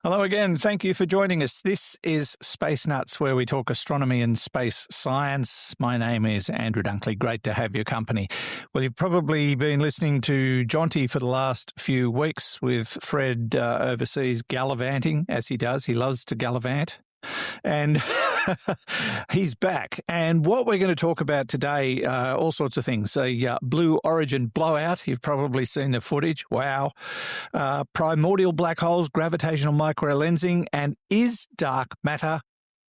Hello again. Thank you for joining us. This is Space Nuts, where we talk astronomy and space science. My name is Andrew Dunkley. Great to have your company. Well, you've probably been listening to Jonty for the last few weeks with Fred overseas gallivanting, as he does. He loves to gallivant. And he's back. And what we're going to talk about today, all sorts of things. A Blue Origin blowout. You've probably seen the footage. Wow. Primordial black holes, gravitational microlensing, and is dark matter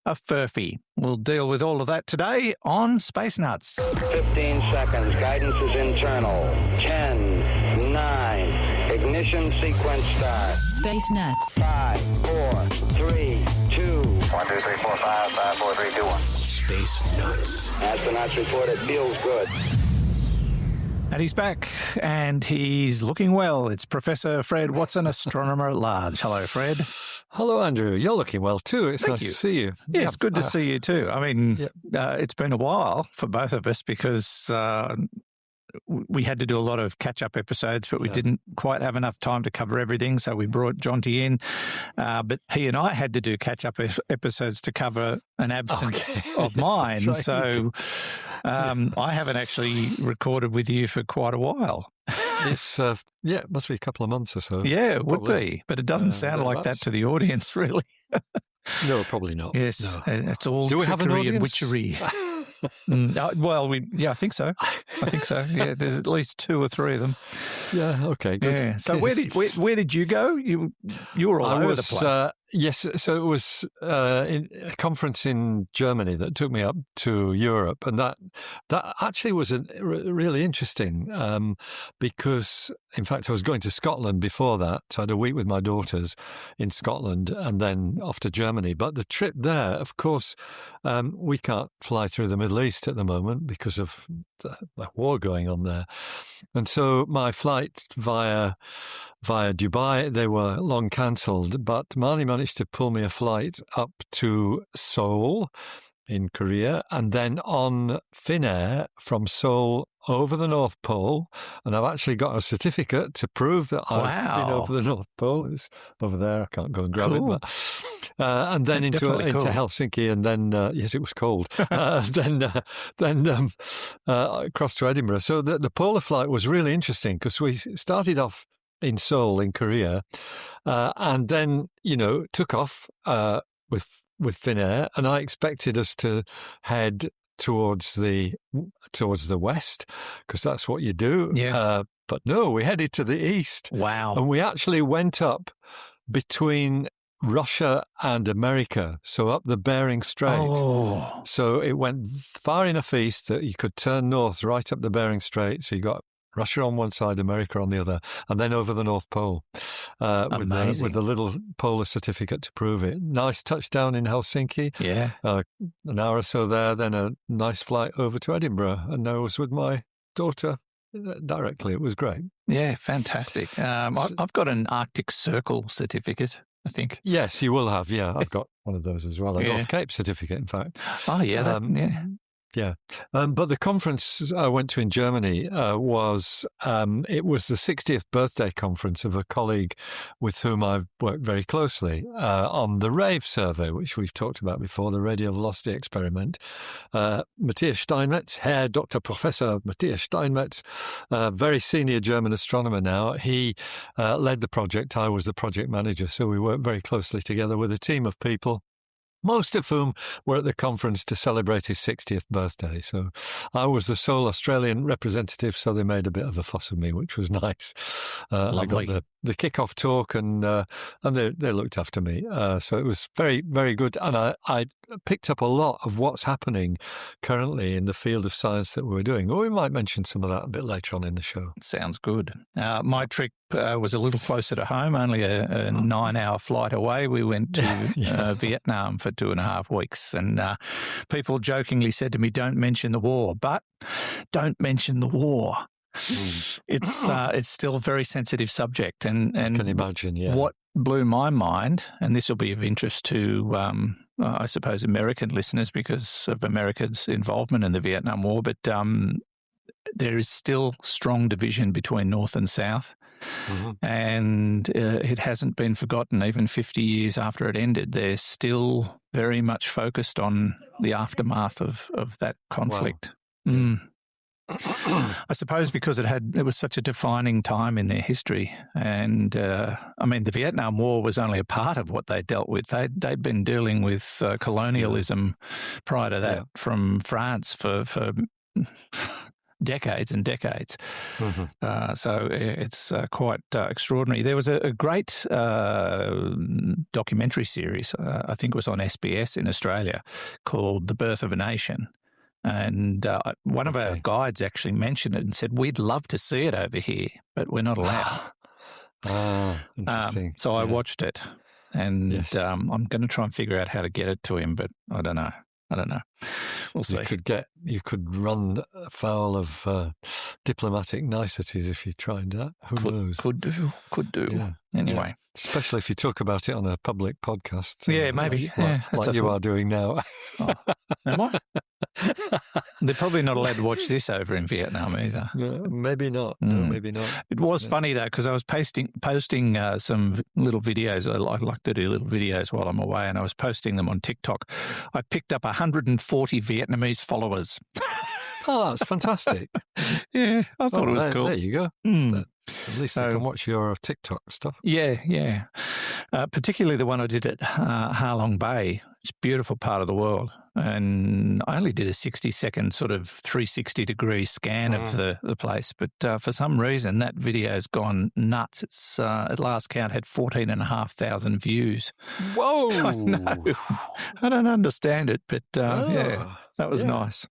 a furphy? We'll deal with all of that today on Space Nuts. 15 seconds. Guidance is internal. 10, 9. Ignition sequence start. Space Nuts. 5, 4, 3, 2. 1, 2, 3, 4, 5, 5, 4, 3, 2, 1. Space Nuts. Astronauts report it feels good. And he's back, and he's looking well. It's Professor Fred Watson, astronomer at large. Hello, Fred. Hello, Andrew. You're looking well too. It's nice to see you. Yeah, it's good to see you too. I mean, it's been a while for both of us because we had to do a lot of catch-up episodes, but we didn't quite have enough time to cover everything, so we brought Jonty in. But he and I had to do catch-up episodes to cover an absence of mine. Right. So I haven't actually recorded with you for quite a while. It's it must be a couple of months or so. Yeah, it would Probably. be, but it doesn't sound like that to the audience, really. No, probably not. Yes, No. it's all Do we have an trickery and audience? witchery. I think so. Yeah, there's at least 2 or 3 of them. Yeah. Okay. Good. Yeah. So where did you go? You were all over the place. Yes. So it was a conference in Germany that took me up to Europe, and that actually was really interesting because, in fact, I was going to Scotland before that. So I had a week with my daughters in Scotland, and then off to Germany. But the trip there, of course, we can't fly through the Middle East at the moment because of the war going on there, and so my flight via Dubai, they were long cancelled, but Marnie managed to pull me a flight up to Seoul in Korea, and then on Finnair from Seoul over the North Pole. And I've actually got a certificate to prove that I've been over the North Pole. It's over there. I can't go and grab it. But, and then into Helsinki, and then, yes, it was cold. Then across to Edinburgh. So the polar flight was really interesting because we started off in Seoul in Korea, and then, took off with Finnair, and I expected us to head towards the west because that's what you do. Yeah. But no, we headed to the east. Wow. And we actually went up between Russia and America, so up the Bering Strait. Oh. So it went far enough east that you could turn north right up the Bering Strait. So you got Russia on one side, America on the other, and then over the North Pole with the little polar certificate to prove it. Nice touchdown in Helsinki. Yeah. An hour or so there, then a nice flight over to Edinburgh. And I was with my daughter directly. It was great. Yeah, fantastic. I've got an Arctic Circle certificate, I think. Yes, you will have. Yeah, I've got one of those as well. A Yeah. North Cape certificate, in fact. Oh, yeah. Yeah. But the conference I went to in Germany was the 60th birthday conference of a colleague with whom I've worked very closely on the RAVE survey, which we've talked about before, the radial velocity experiment. Matthias Steinmetz, Herr Dr. Professor Matthias Steinmetz, very senior German astronomer now. He led the project. I was the project manager. So we worked very closely together with a team of people, most of whom were at the conference to celebrate his 60th birthday. So I was the sole Australian representative, so they made a bit of a fuss of me, which was nice. I got the kick-off talk, and they looked after me. So it was very, very good. And I picked up a lot of what's happening currently in the field of science that we're doing. Well, we might mention some of that a bit later on in the show. Sounds good. My trip was a little closer to home, only a 9-hour flight away. We went to Vietnam for 2.5 weeks, and people jokingly said to me, "Don't mention the war," but don't mention the war. It's still a very sensitive subject, and I can imagine. Yeah. What blew my mind, and this will be of interest to I suppose American listeners because of America's involvement in the Vietnam War, but there is still strong division between North and South. and it hasn't been forgotten. Even 50 years after it ended, they're still very much focused on the aftermath of that conflict. Wow. I suppose because it was such a defining time in their history, and I mean, the Vietnam War was only a part of what they dealt with. They'd been dealing with colonialism prior to that from France for decades and decades. So it's quite extraordinary. There was a great documentary series, I think it was on SBS in Australia, called The Birth of a Nation. And one of our guides actually mentioned it and said, we'd love to see it over here, but we're not allowed. Interesting. So I watched it, and I'm going to try and figure out how to get it to him, but I don't know. We'll see. You could run afoul of diplomatic niceties if you tried that. Who knows? Could do. Yeah. Anyway. Yeah. Especially if you talk about it on a public podcast. Yeah, maybe. Like you are doing now. Oh, am I? They're probably not allowed to watch this over in Vietnam either. No, maybe not. No, maybe not. It was funny, though, because I was posting some little videos. I like to do little videos while I'm away, and I was posting them on TikTok. I picked up 140 Vietnamese followers. Oh, that's fantastic. Yeah, I thought it was cool. There you go. At least they can watch your TikTok stuff. Yeah. Particularly the one I did at Ha Long Bay. It's a beautiful part of the world. And I only did a 60-second sort of 360-degree scan of the place. But for some reason, that video's gone nuts. It's at last count had 14,500 views. Whoa! I know. I don't understand it, but that was nice.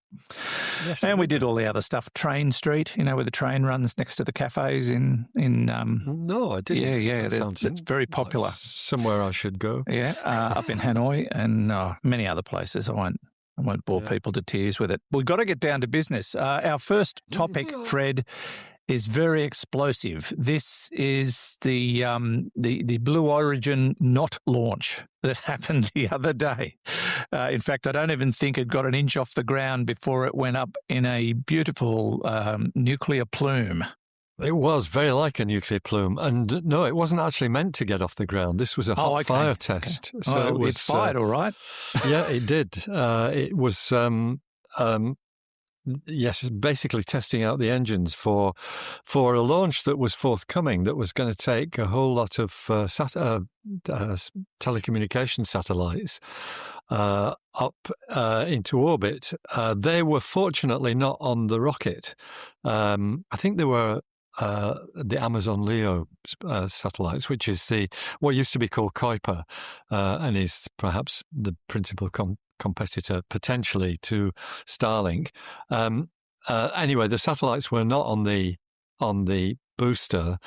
Yes, and we did all the other stuff. Train Street, where the train runs next to the cafes in No, I didn't. Yeah. It's very popular. Somewhere I should go. Yeah, up in Hanoi and many other places. I won't bore people to tears with it. We've got to get down to business. Our first topic, Fred, is very explosive. This is the Blue Origin not launch that happened the other day. In fact, I don't even think it got an inch off the ground before it went up in a beautiful nuclear plume. It was very like a nuclear plume. And no, it wasn't actually meant to get off the ground. This was a hot fire test. Okay. So it fired all right? Yeah, it did. It was... Yes, basically testing out the engines for a launch that was forthcoming, that was going to take a whole lot of telecommunication satellites up into orbit. They were fortunately not on the rocket. I think they were the Amazon Leo satellites, which is what used to be called Kuiper, and is perhaps the principal competitor potentially to Starlink. Anyway, the satellites were not on the booster,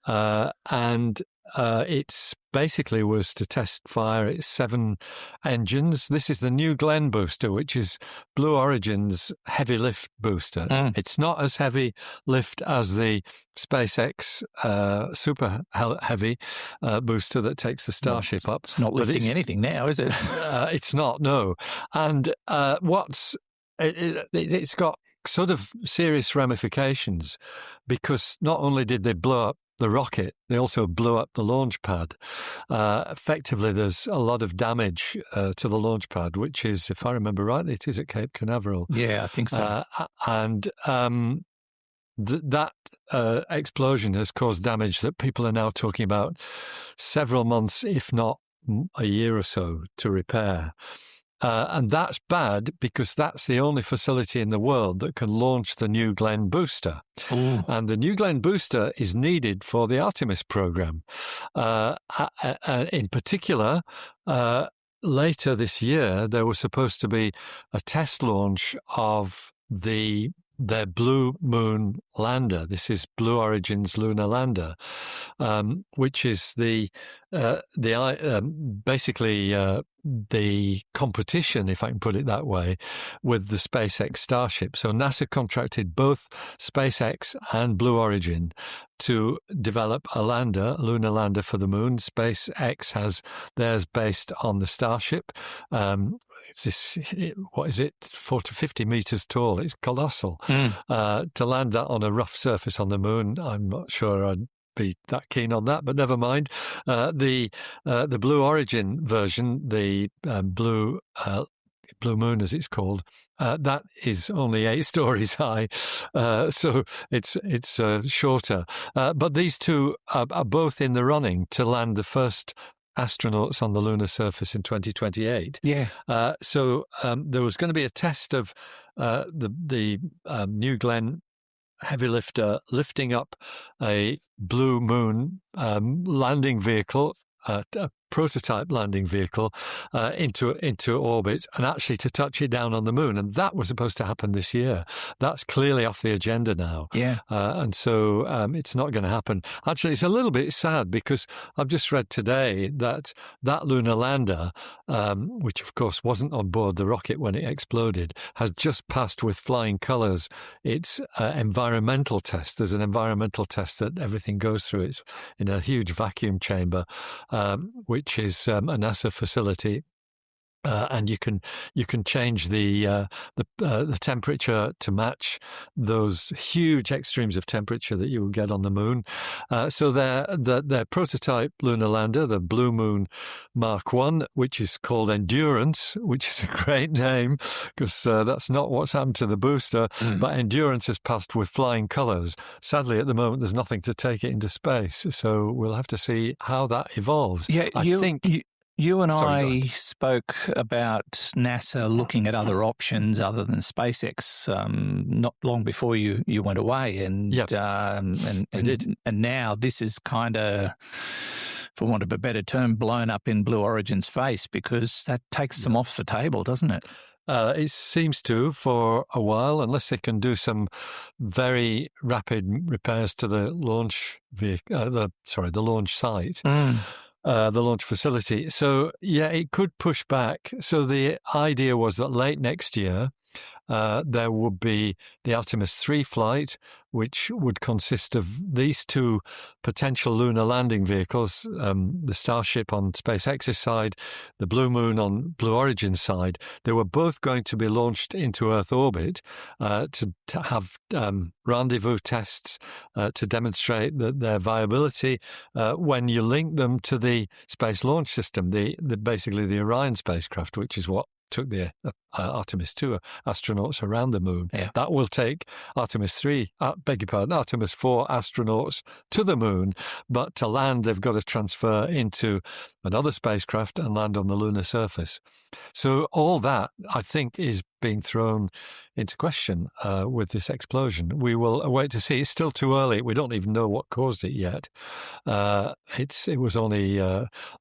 and it's basically was to test fire its 7 engines. This is the New Glenn booster, which is Blue Origin's heavy lift booster. It's not as heavy lift as the SpaceX super heavy booster that takes the Starship up. It's not lifting anything now, is it? It's not, no. And it's got sort of serious ramifications, because not only did they blow up the rocket, they also blew up the launch pad. Effectively, there's a lot of damage to the launch pad, which is, if I remember rightly, it is at Cape Canaveral. Yeah, I think so. And that explosion has caused damage that people are now talking about several months, if not a year or so, to repair. And that's bad, because that's the only facility in the world that can launch the New Glenn booster. Ooh. And the New Glenn booster is needed for the Artemis program. In particular, later this year, there was supposed to be a test launch of their Blue Moon lander. This is Blue Origin's lunar lander, which is basically the competition, if I can put it that way, with the SpaceX Starship. So NASA contracted both SpaceX and Blue Origin to develop a lunar lander for the moon. SpaceX has theirs based on the Starship. What is it, 40 to 50 meters tall? It's colossal. To land that on a rough surface on the moon, I'm not sure I'd be that keen on that, but never mind. The Blue Origin version, the Blue Moon, as it's called, that is only 8 stories high, so it's shorter. But these two are both in the running to land the first astronauts on the lunar surface in 2028. Yeah. So there was going to be a test of the New Glenn heavy lifter lifting up a Blue Moon landing vehicle, a prototype landing vehicle, into orbit, and actually to touch it down on the moon. And that was supposed to happen this year. That's clearly off the agenda now. Yeah. And so it's not going to happen. Actually, it's a little bit sad because I've just read today that lunar lander, which of course wasn't on board the rocket when it exploded, has just passed with flying colours its environmental test. There's an environmental test that everything goes through. It's in a huge vacuum chamber, which is a NASA facility, and you can change the temperature to match those huge extremes of temperature that you will get on the moon. So their prototype lunar lander, the Blue Moon Mark I, which is called Endurance, which is a great name because that's not what's happened to the booster, but Endurance has passed with flying colours. Sadly, at the moment, there's nothing to take it into space, so we'll have to see how that evolves. Yeah, I think. You and Sorry, I spoke about NASA looking at other options other than SpaceX not long before you went away, and Yep. and now this is kind of, for want of a better term, blown up in Blue Origin's face because that takes them off the table, doesn't it? It seems to for a while, unless they can do some very rapid repairs to the launch the launch site. The launch facility. So, yeah, it could push back. So the idea was that late next year, there would be the Artemis 3 flight, which would consist of these two potential lunar landing vehicles, the Starship on SpaceX's side, the Blue Moon on Blue Origin's side. They were both going to be launched into Earth orbit to have rendezvous tests to demonstrate their viability when you link them to the Space Launch System, basically the Orion spacecraft, which is what took the Artemis 2 astronauts around the moon. Yeah. That will take Artemis 4 astronauts to the moon, but to land, they've got to transfer into another spacecraft and land on the lunar surface. So all that, I think, is being thrown into question with this explosion. We will wait to see. It's still too early. We don't even know what caused it yet. It was only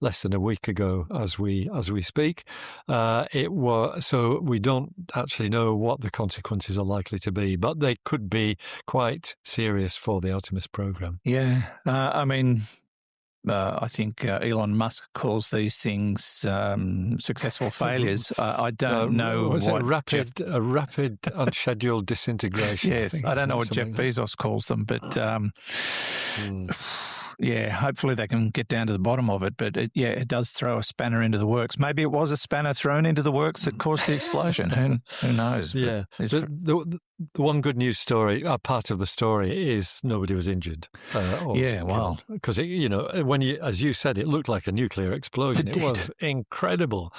less than a week ago as we speak. So we don't actually know what the consequences are likely to be, but they could be quite serious for the Artemis program. Yeah, I mean, I think Elon Musk calls these things successful failures. I don't know what a rapid unscheduled disintegration. Yes, I don't know what Jeff Bezos calls them, but yeah, hopefully they can get down to the bottom of it. But it does throw a spanner into the works. Maybe it was a spanner thrown into the works that caused the explosion. Who knows? Yeah. The one good news story, part of the story, is nobody was injured. Wow. Because when as you said, it looked like a nuclear explosion. It was incredible,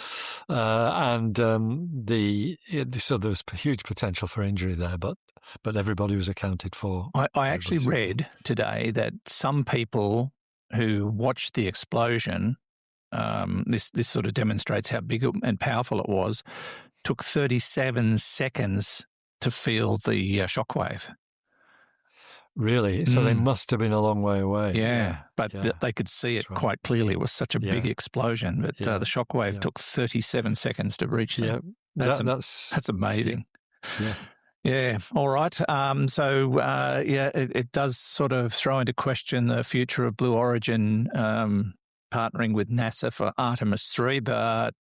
and so there was huge potential for injury there, but everybody was accounted for. I actually read today that some people who watched the explosion, this sort of demonstrates how big and powerful it was, took 37 seconds to feel the shockwave. Really? So they must have been a long way away. Yeah, but they could see it quite clearly. It was such a big explosion, but the shockwave took 37 seconds to reach them. That's amazing. Yeah. Yeah. All right. It does sort of throw into question the future of Blue Origin partnering with NASA for Artemis 3, but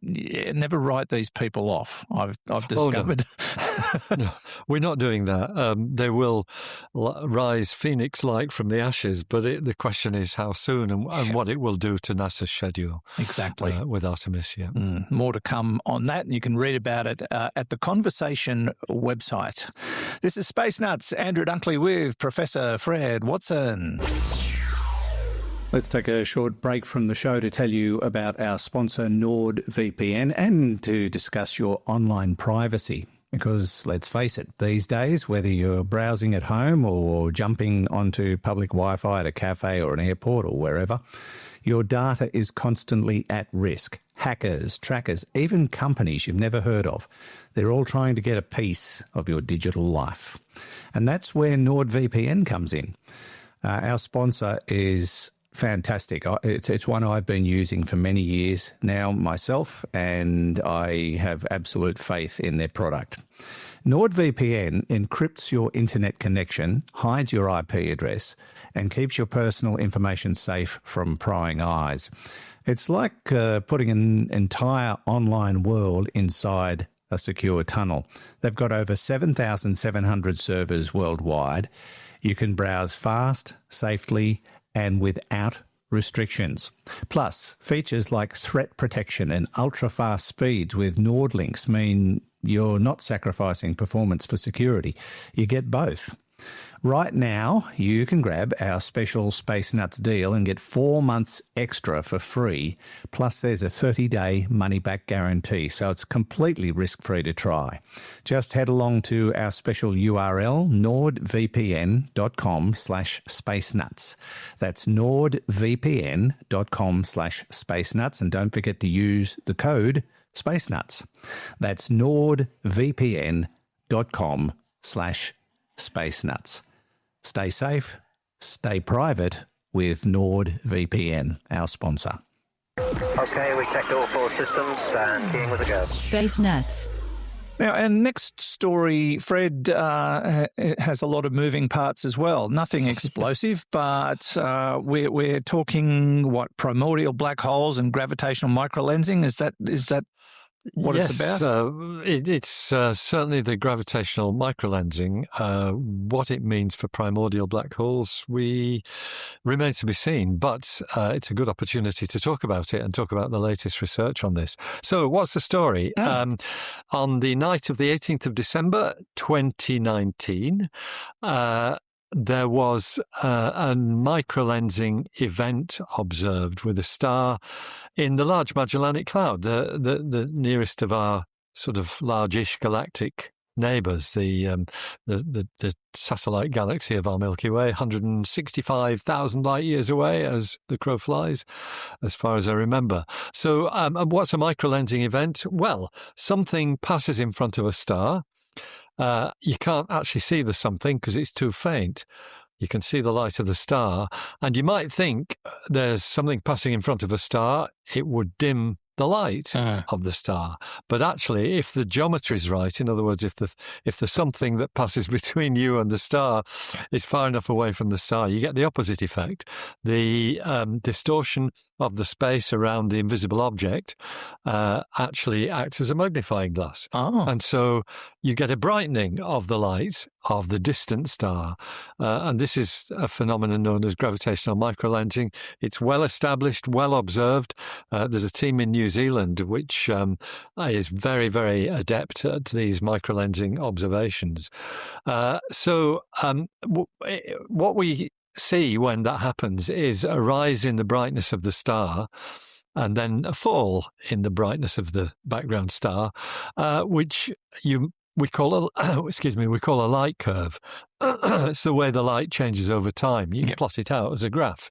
never write these people off, I've discovered. Oh, no. No, we're not doing that. They will rise phoenix-like from the ashes, but the question is how soon and what it will do to NASA's schedule. Exactly. With Artemis, yeah. More to come on that, and you can read about it at the Conversation website. This is Space Nuts, Andrew Dunkley with Professor Fred Watson. Let's take a short break from the show to tell you about our sponsor NordVPN and to discuss your online privacy. Because let's face it, these days, whether you're browsing at home or jumping onto public Wi-Fi at a cafe or an airport or wherever, your data is constantly at risk. Hackers, trackers, even companies you've never heard of, they're all trying to get a piece of your digital life. And that's where NordVPN comes in. Our sponsor is fantastic. It's one I've been using for many years now myself, and I have absolute faith in their product. NordVPN encrypts your internet connection, hides your IP address, and keeps your personal information safe from prying eyes. It's like putting an entire online world inside a secure tunnel. They've got over 7,700 servers worldwide. You can browse fast, safely, and without restrictions. Plus, features like threat protection and ultra-fast speeds with Nord links mean you're not sacrificing performance for security. You get both. Right now, you can grab our special Space Nuts deal and get 4 months extra for free. Plus, there's a 30-day money-back guarantee, so it's completely risk-free to try. Just head along to our special URL, nordvpn.com/spacenuts. That's nordvpn.com/spacenuts, and don't forget to use the code SpaceNuts. That's nordvpn.com/spacenuts. Stay safe, stay private with NordVPN, our sponsor. Okay, we checked all 4 systems and keying with a go. Space Nuts. Now, our next story, Fred, has a lot of moving parts as well. Nothing explosive, but we're talking, primordial black holes and gravitational microlensing? Is that what it's about? It's certainly the gravitational microlensing. What it means for primordial black holes, remains to be seen, but it's a good opportunity to talk about it and talk about the latest research on this. So what's the story? On the night of the 18th of December, 2019, there was a microlensing event observed with a star in the Large Magellanic Cloud, the nearest of our sort of large-ish galactic neighbours, the satellite galaxy of our Milky Way, 165,000 light years away as the crow flies, as far as I remember. So what's a microlensing event? Well, something passes in front of a star. You can't actually see the something because it's too faint. You can see the light of the star, and you might think there's something passing in front of a star, it would dim the light of the star. But actually, if the geometry is right, in other words, if the something that passes between you and the star is far enough away from the star, you get the opposite effect. The distortion of the space around the invisible object actually acts as a magnifying glass. And so you get a brightening of the light of the distant star. And this is a phenomenon known as gravitational microlensing. It's well established, well observed. There's a team in New Zealand which is very, very adept at these microlensing observations. So what we see when that happens is a rise in the brightness of the star and then a fall in the brightness of the background star, which we call a light curve. It's the way the light changes over time. You can plot it out as a graph.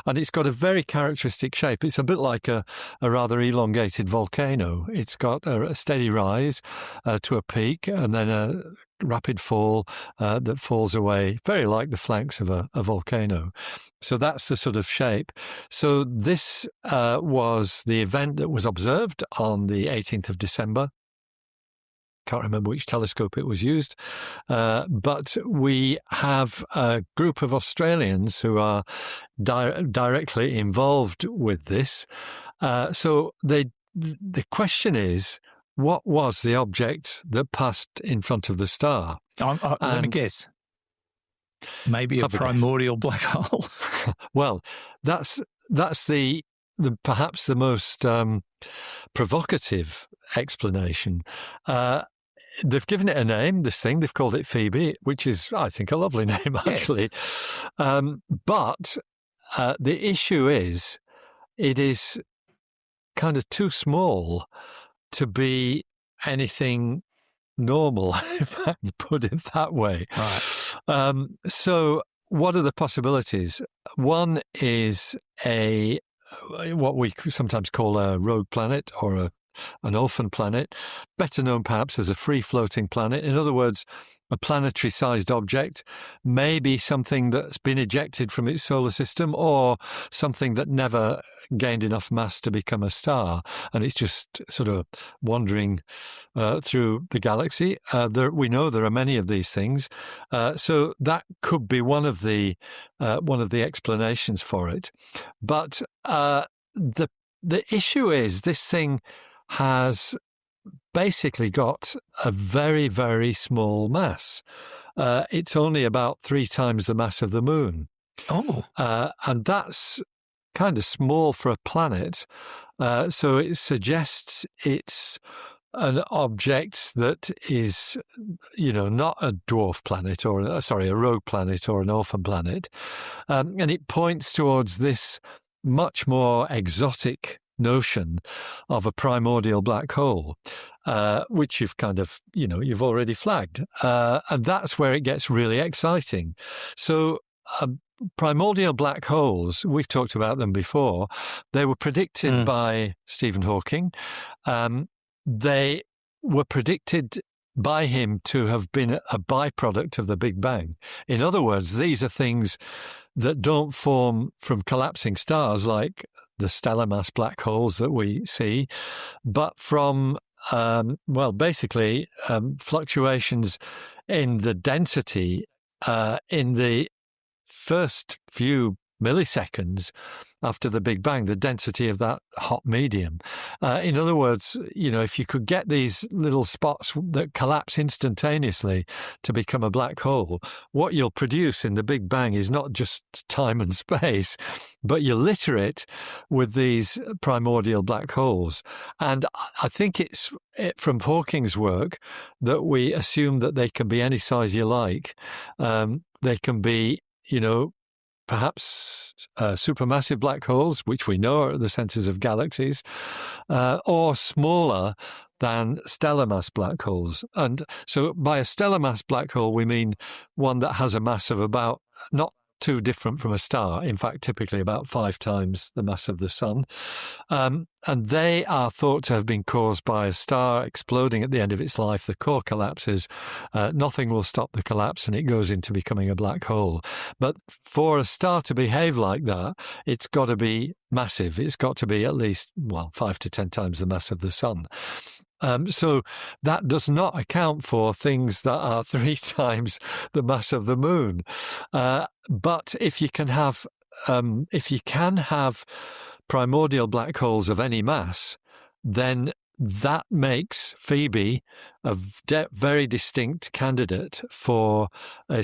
And it's got a very characteristic shape. It's a bit like a rather elongated volcano. It's got a steady rise to a peak and then a rapid fall that falls away, very like the flanks of a volcano. So that's the sort of shape. So this was the event that was observed on the 18th of December. can't remember which telescope it was used, but we have a group of Australians who are directly involved with this. So the question is, what was the object that passed in front of the star? Let me guess. Maybe a primordial black hole. Well, that's the perhaps the most provocative explanation. They've given it a name, this thing. They've called it Phoebe, which is, I think, a lovely name, actually. Yes. But the issue is, it is kind of too small to be anything normal, if I can put it that way. Right. So what are the possibilities? One is what we sometimes call a rogue planet or an orphan planet, better known perhaps as a free-floating planet. In other words, a planetary-sized object, maybe something that's been ejected from its solar system, or something that never gained enough mass to become a star, and it's just sort of wandering through the galaxy. We know there are many of these things, so that could be one of the explanations for it. But the issue is, this thing has basically got a very, very small mass. It's only about 3 times the mass of the moon. Oh. And that's kind of small for a planet. So it suggests it's an object that is, not a dwarf planet or, a rogue planet or an orphan planet. And it points towards this much more exotic notion of a primordial black hole, which you've kind of, you've already flagged. And that's where it gets really exciting. So primordial black holes, we've talked about them before. They were predicted by Stephen Hawking. They were predicted by him to have been a byproduct of the Big Bang. In other words, these are things that don't form from collapsing stars like the stellar mass black holes that we see, but from, basically fluctuations in the density in the first few milliseconds after the Big Bang, the density of that hot medium. In other words, if you could get these little spots that collapse instantaneously to become a black hole, what you'll produce in the Big Bang is not just time and space, but you litter it with these primordial black holes. And I think it's from Hawking's work that we assume that they can be any size you like. They can be, perhaps supermassive black holes, which we know are at the centers of galaxies, or smaller than stellar mass black holes. And so by a stellar mass black hole, we mean one that has a mass of about, not too different from a star, in fact, typically about 5 times the mass of the sun. And they are thought to have been caused by a star exploding at the end of its life. The core collapses. Nothing will stop the collapse, and it goes into becoming a black hole. But for a star to behave like that, it's got to be massive. It's got to be at least, 5 to 10 times the mass of the sun. So that does not account for things that are 3 times the mass of the moon. But if you can have primordial black holes of any mass, then that makes Phoebe a very distinct candidate for a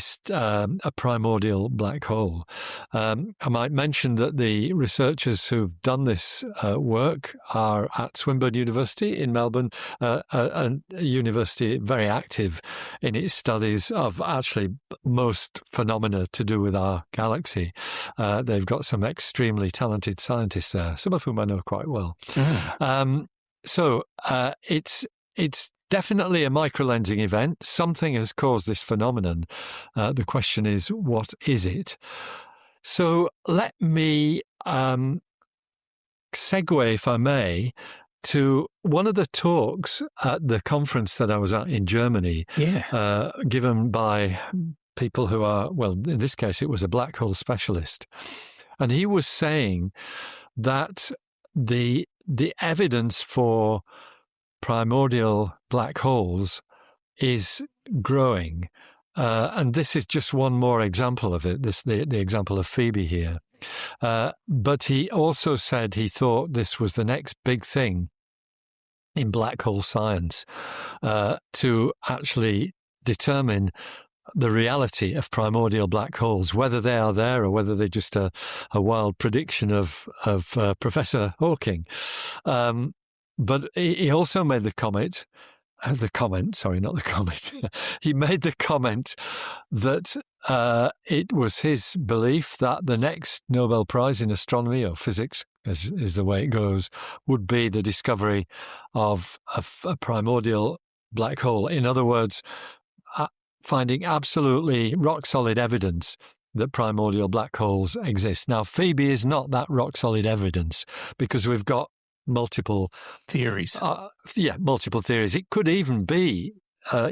primordial black hole. I might mention that the researchers who've done this work are at Swinburne University in Melbourne, a university very active in its studies of actually most phenomena to do with our galaxy. They've got some extremely talented scientists there, some of whom I know quite well. So it's definitely a microlensing event. Something has caused this phenomenon. The question is, what is it? So let me segue, if I may, to one of the talks at the conference that I was at in Germany, given by people who are, in this case, it was a black hole specialist. And he was saying that the evidence for primordial black holes is growing. And this is just one more example of it, the example of Phoebe here. But he also said he thought this was the next big thing in black hole science, to actually determine the reality of primordial black holes, whether they are there or whether they're just a wild prediction of Professor Hawking. But he also made the comment. He made the comment that it was his belief that the next Nobel Prize in astronomy or physics, as is the way it goes, would be the discovery of a primordial black hole. In other words, finding absolutely rock-solid evidence that primordial black holes exist. Now, Phoebe is not that rock-solid evidence because we've got multiple theories. Multiple theories. It could even be, a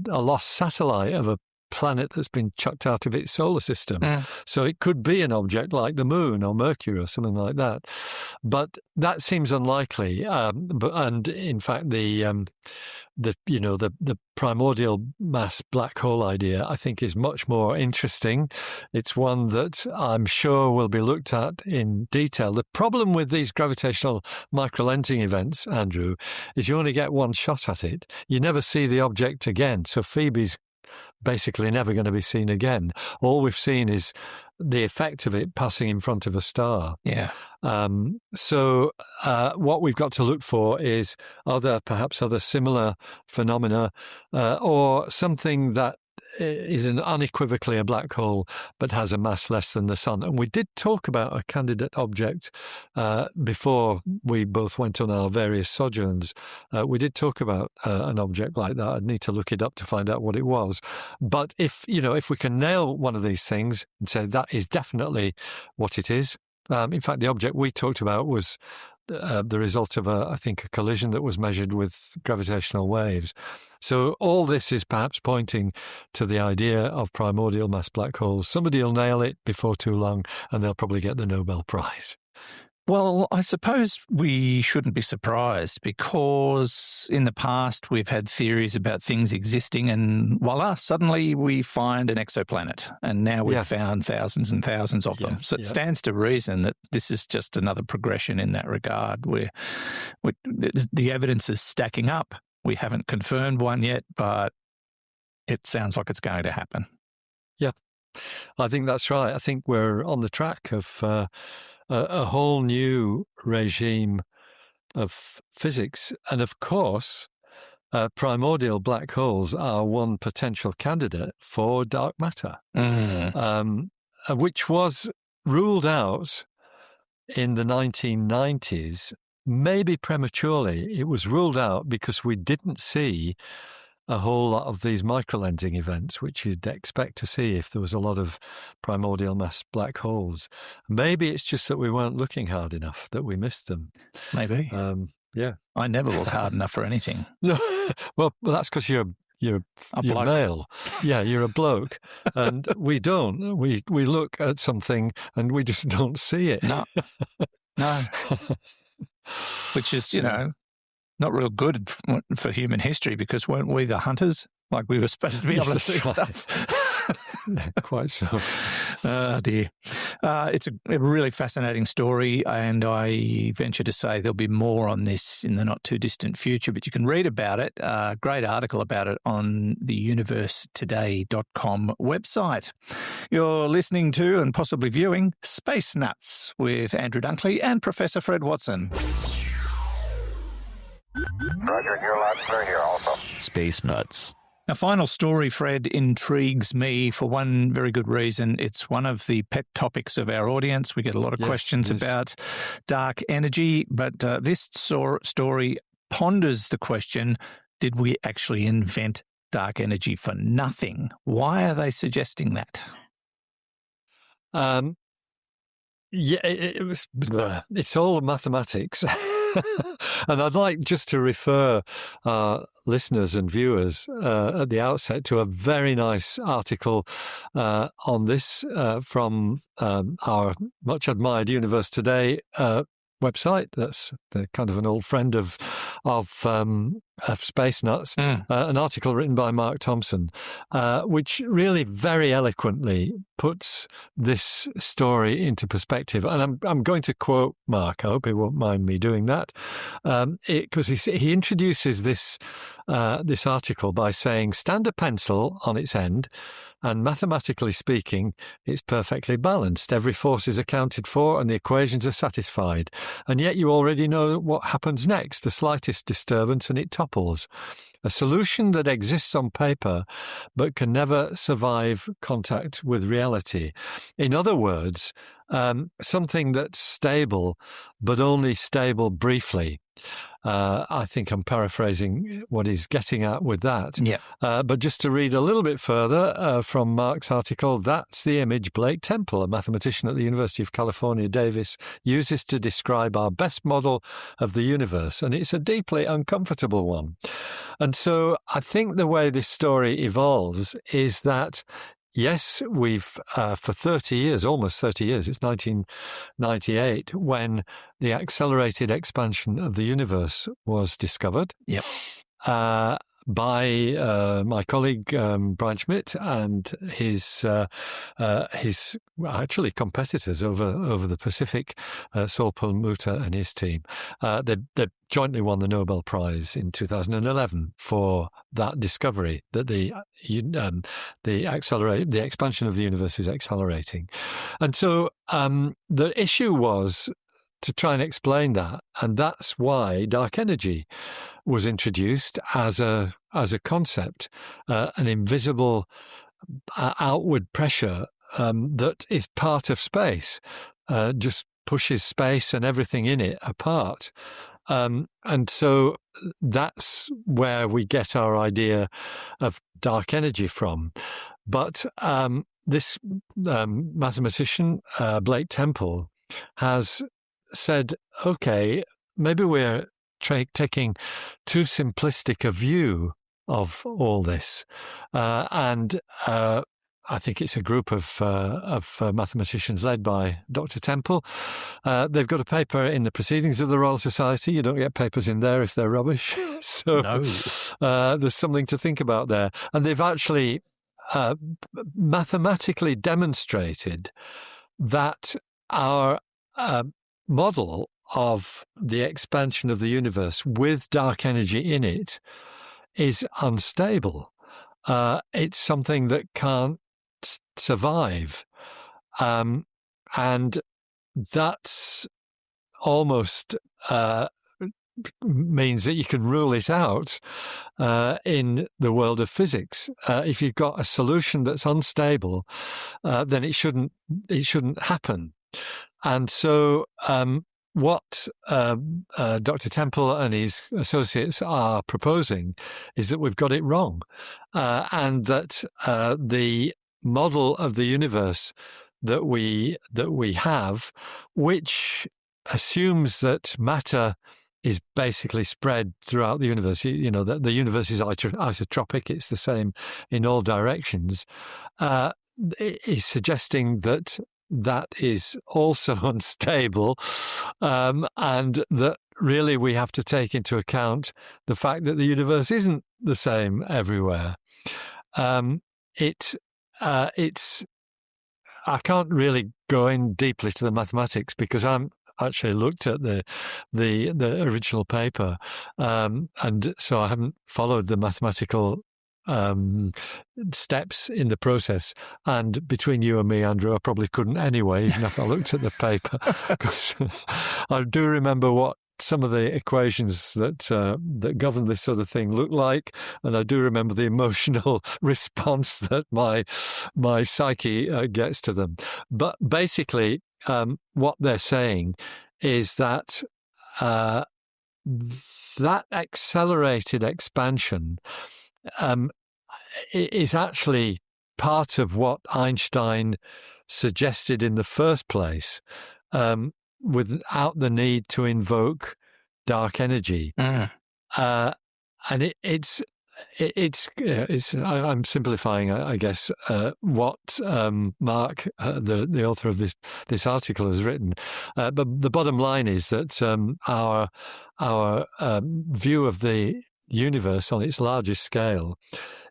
lost satellite of a planet that's been chucked out of its solar system. So it could be an object like the moon or Mercury or something like that. But that seems unlikely. And in fact, the primordial mass black hole idea, I think, is much more interesting. It's one that I'm sure will be looked at in detail. The problem with these gravitational microlensing events, Andrew, is you only get one shot at it. You never see the object again. So Phoebe's basically never going to be seen again. All we've seen is the effect of it passing in front of a star. Yeah. So what we've got to look for is perhaps other similar phenomena, or something that is unequivocally a black hole but has a mass less than the sun. And we did talk about a candidate object before we both went on our various sojourns. We did talk about an object like that. I'd need to look it up to find out what it was. But if we can nail one of these things and say that is definitely what it is. In fact, the object we talked about was the result of a collision that was measured with gravitational waves. So all this is perhaps pointing to the idea of primordial mass black holes. Somebody will nail it before too long, and they'll probably get the Nobel Prize. Well, I suppose we shouldn't be surprised because in the past we've had theories about things existing and voila, suddenly we find an exoplanet and now we've found thousands and thousands of them. So it stands to reason that this is just another progression in that regard where the evidence is stacking up. We haven't confirmed one yet, but it sounds like it's going to happen. Yeah, I think that's right. I think we're on the track of a whole new regime of physics. And of course, primordial black holes are one potential candidate for dark matter, which was ruled out in the 1990s, maybe prematurely. It was ruled out because we didn't see a whole lot of these microlensing events, which you'd expect to see if there was a lot of primordial mass black holes. Maybe it's just that we weren't looking hard enough, that we missed them. Maybe. I never look hard enough for anything. No, well, that's because you're male. Yeah, you're a bloke. And we don't. We look at something and we just don't see it. No. Which is, not real good for human history because weren't we the hunters? Like we were supposed to be able to see stuff. Yeah, quite so. Oh, dear. It's a really fascinating story, and I venture to say there'll be more on this in the not-too-distant future, but you can read about it, a great article about it on the universetoday.com website. You're listening to and possibly viewing Space Nuts with Andrew Dunkley and Professor Fred Watson. Roger, you're loud and clear here also. Space Nuts. Now, final story, Fred, intrigues me for one very good reason. It's one of the pet topics of our audience. We get a lot of questions about dark energy, but this story ponders the question, did we actually invent dark energy for nothing? Why are they suggesting that? It's all mathematics. And I'd like just to refer listeners and viewers at the outset to a very nice article on this from our much admired Universe Today website. That's the kind of an old friend of Space Nuts. An article written by Mark Thompson, which really very eloquently puts this story into perspective. And I'm going to quote Mark. I hope he won't mind me doing that, because he introduces this article by saying, "Stand a pencil on its end, and mathematically speaking, it's perfectly balanced. Every force is accounted for and the equations are satisfied. And yet you already know what happens next. The slightest disturbance and it topples. A solution that exists on paper but can never survive contact with reality." In other words, something that's stable but only stable briefly. I think I'm paraphrasing what he's getting at with that. Yeah. But just to read a little bit further from Mark's article, that's the image Blake Temple, a mathematician at the University of California, Davis, uses to describe our best model of the universe. And it's a deeply uncomfortable one. And so I think the way this story evolves is that, yes, we've, for 30 years, almost 30 years, it's 1998, when the accelerated expansion of the universe was discovered. Yep. By my colleague Brian Schmidt and his actually competitors over the Pacific, Saul Perlmutter and his team. They jointly won the Nobel Prize in 2011 for that discovery that the expansion of the universe is accelerating, and so the issue was to try and explain that, and that's why dark energy was introduced as a concept, an invisible outward pressure that is part of space, just pushes space and everything in it apart. And so that's where we get our idea of dark energy from. But this mathematician, Blake Temple, has said, okay, maybe we're taking too simplistic a view of all this. And I think it's a group of mathematicians led by Dr. Temple. They've got a paper in the Proceedings of the Royal Society. You don't get papers in there if they're rubbish. So No. There's something to think about there. And they've actually mathematically demonstrated that our model of the expansion of the universe with dark energy in it is unstable. It's something that can't survive. And that's almost means that you can rule it out in the world of physics. If you've got a solution that's unstable, then it shouldn't happen. And so what Dr. Temple and his associates are proposing is that we've got it wrong, and that the model of the universe that we have, which assumes that matter is basically spread throughout the universe, that the universe is isotropic, it's the same in all directions, is suggesting that is also unstable, and that really we have to take into account the fact that the universe isn't the same everywhere. It's I can't really go in deeply to the mathematics because I'm actually looked at the original paper, and so I haven't followed the mathematical steps in the process. And between you and me, Andrew, I probably couldn't anyway, even if I looked at the paper. Because I do remember what some of the equations that govern this sort of thing look like, and I do remember the emotional response that my psyche gets to them. But basically, what they're saying is that that accelerated expansion is actually part of what Einstein suggested in the first place, without the need to invoke dark energy. And it's I'm simplifying, I guess, what Mark, the author of this article, has written. But the bottom line is that our view of the universe on its largest scale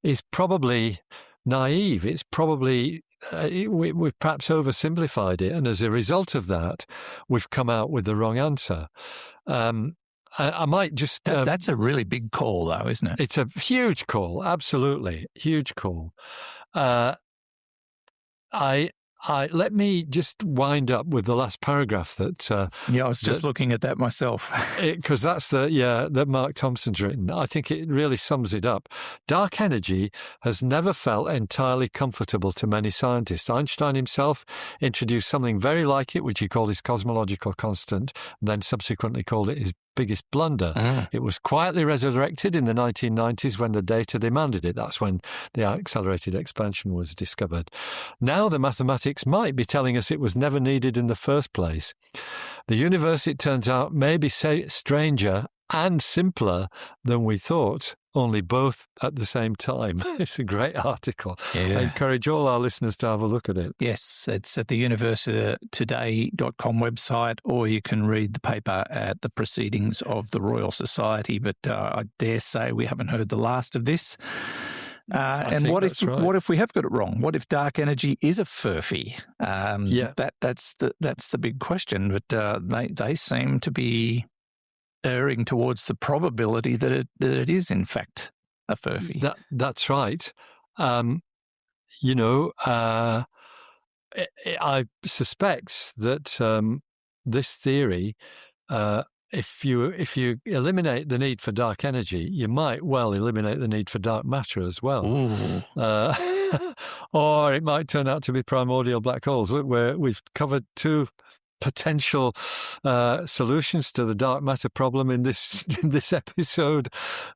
is probably naive. It's probably we've perhaps oversimplified it, and as a result of that, we've come out with the wrong answer. I might just... that's a really big call, though, isn't it? It's a huge call, absolutely, huge call. Let me just wind up with the last paragraph that... I was just looking at that myself. Because that's that Mark Thompson's written. I think it really sums it up. Dark energy has never felt entirely comfortable to many scientists. Einstein himself introduced something very like it, which he called his cosmological constant, and then subsequently called it his biggest blunder. It was quietly resurrected in the 1990s when the data demanded it. That's when the accelerated expansion was discovered. Now the mathematics might be telling us it was never needed in the first place. The universe, it turns out, may be stranger and simpler than we thought, only both at the same time. It's a great article. Yeah. I encourage all our listeners to have a look at it. Yes, it's at the universitytoday.com website, or you can read the paper at the Proceedings of the Royal Society. But I dare say we haven't heard the last of this. And what if we have got it wrong? What if dark energy is a furphy? That's the big question. But they seem to be erring towards the probability that it is in fact a furphy. That's right. I suspect that this theory, if you eliminate the need for dark energy, you might well eliminate the need for dark matter as well. Or it might turn out to be primordial black holes. Look, we've covered two potential solutions to the dark matter problem in this episode.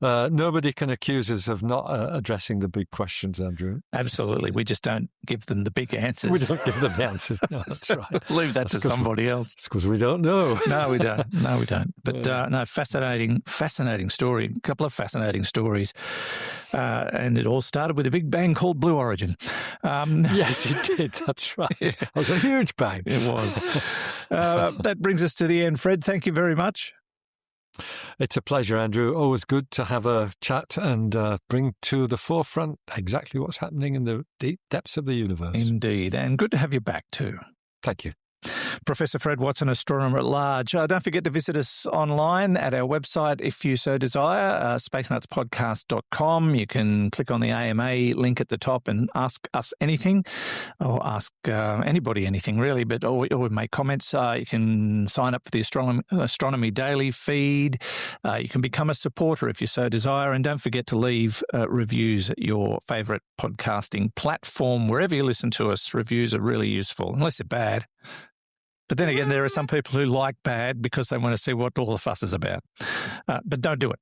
Nobody can accuse us of not addressing the big questions, Andrew. Absolutely. We just don't give them the big answers. We don't give them the answers. No, that's right. Leave that to somebody else. It's because we don't know. No, we don't. But fascinating story. A couple of fascinating stories. And it all started with a big bang called Blue Origin. Yes, it did. That's right. It was a huge bang. It was. That brings us to the end. Fred, thank you very much. It's a pleasure, Andrew. Always good to have a chat and bring to the forefront exactly what's happening in the deep depths of the universe. Indeed. And good to have you back too. Thank you. Professor Fred Watson, astronomer at large. Don't forget to visit us online at our website if you so desire, spacenutspodcast.com. You can click on the AMA link at the top and ask us anything, or ask anybody anything really, but or make comments. You can sign up for the Astronomy Daily feed. You can become a supporter if you so desire, and don't forget to leave reviews at your favourite podcasting platform. Wherever you listen to us, reviews are really useful, unless they're bad. But then again, there are some people who like bad because they want to see what all the fuss is about. But don't do it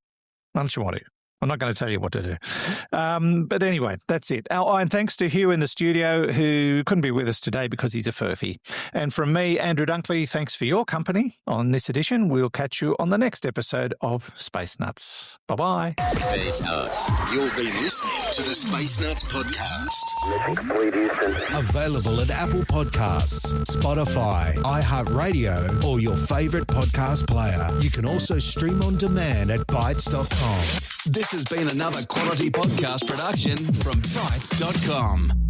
unless you want to. I'm not going to tell you what to do. But anyway, that's it. And thanks to Hugh in the studio, who couldn't be with us today because he's a furphy. And from me, Andrew Dunkley, thanks for your company on this edition. We'll catch you on the next episode of Space Nuts. Bye-bye. Space Nuts. You've been listening to the Space Nuts podcast. Mission complete, Houston. Available at Apple Podcasts, Spotify, iHeartRadio, or your favourite podcast player. You can also stream on demand at Bytes.com. This has been another quality podcast production from Bytes.com.